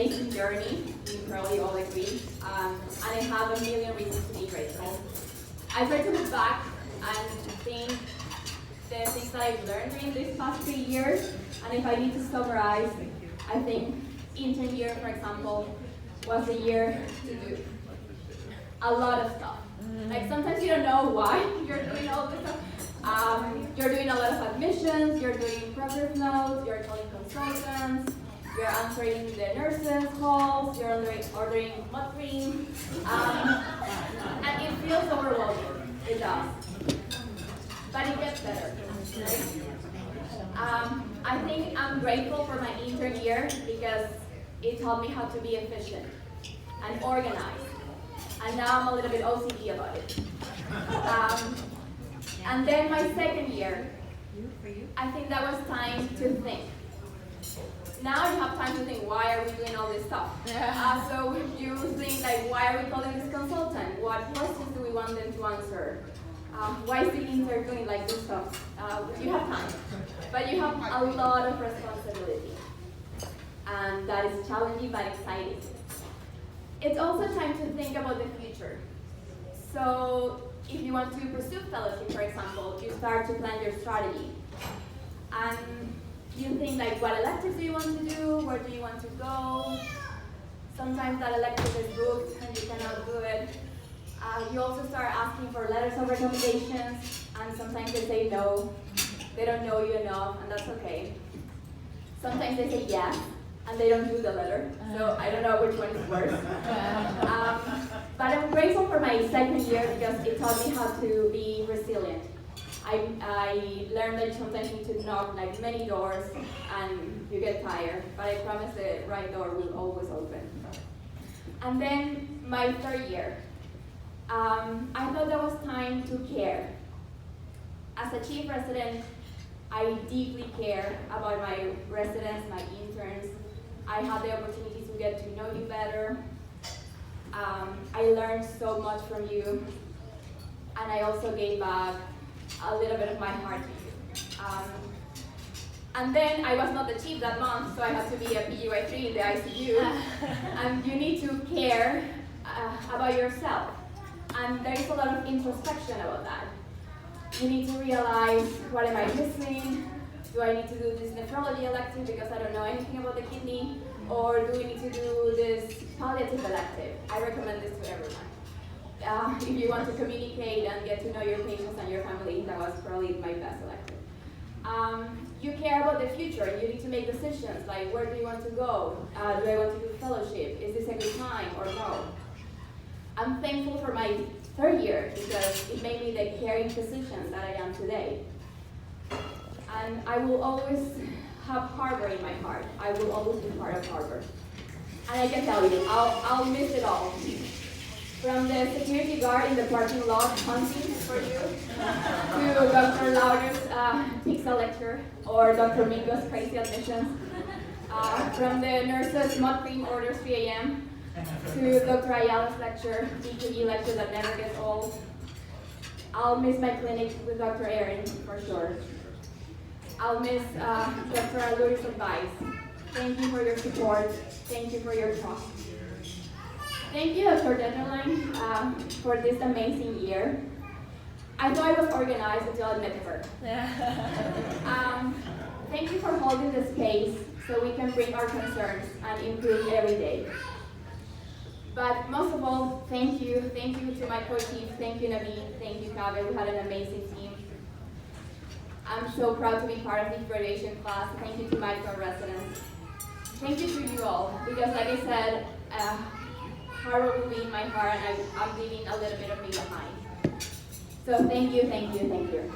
amazing journey, we probably all agree, and I have a million reasons to be grateful. I try to look back and think the things that I've learned during these past 3 years, and if I need to summarize, I think intern year, for example, was a year to do a lot of stuff. Like sometimes you don't know why you're doing all this stuff. You're doing a lot of admissions, you're doing progress notes, you're calling consultants, you're answering the nurses' calls, you're ordering mud cream, and it feels overwhelming. It does. But it gets better, right? I think I'm grateful for my intern year because it taught me how to be efficient and organized. And now I'm a little bit OCD about it. And then my second year, I think that was time to think. Now you have time to think, why are we doing all this stuff? So you think, like, why are we calling this consultant? What questions do we want them to answer? Why is the intern doing like this stuff? You have time, but you have a lot of responsibility. And that is challenging but exciting. It's also time to think about the future. So if you want to pursue fellowship, for example, you start to plan your strategy. And you think, like, what electives do you want to do? Where do you want to go? Sometimes that elective is booked and you cannot do it. You also start asking for letters of recommendations, and sometimes they say no. They don't know you enough, and that's okay. Sometimes they say yes, and they don't do the letter, so I don't know which one is worse. But I'm grateful for my second year because it taught me how to be resilient. I learned that you sometimes need to knock like many doors and you get tired, but I promise the right door will always open. And then my third year, I thought that was time to care. As a chief resident, I deeply care about my residents, my interns. I had the opportunity to get to know you better. I learned so much from you, and I also gave back a little bit of my heart to you. And then I was not the chief that month, so I had to be a PGY3 in the ICU. And you need to care about yourself. And there is a lot of introspection about that. You need to realize, what am I missing? Do I need to do this nephrology elective because I don't know anything about the kidney? Or do we need to do this palliative elective? I recommend this to everyone. If you want to communicate and get to know your patients and your family, that was probably my best elective. You care about the future. You need to make decisions, like where do you want to go? Do I want to do fellowship? Is this a good time or no? I'm thankful for my third year because it made me the caring physician that I am today. And I will always have Harbor in my heart. I will always be part of Harbor. And I can tell you, I'll miss it all. From the security guard in the parking lot hunting for you, to Dr. Lauder's pizza lecture, or Dr. Mingo's crazy admissions, from the nurse's mud cream orders 3 a.m., to Dr. Ayala's lecture, EKG lecture that never gets old. I'll miss my clinic with Dr. Aaron, for sure. I'll miss Dr. Aluri's advice. Thank you for your support. Thank you for your trust. Thank you, Dr. Detterline, for this amazing year. I thought I was organized until I met her. Thank you for holding the space so we can bring our concerns and improve every day. But most of all, thank you. Thank you to my co-chief. Thank you, Naveen. Thank you, Kaveh. We had an amazing team. I'm so proud to be part of this graduation class. Thank you to my co-residents. Thank you to you all, because like I said, Harbor will be in my heart, and I'm leaving a little bit of me behind. So thank you, thank you, thank you.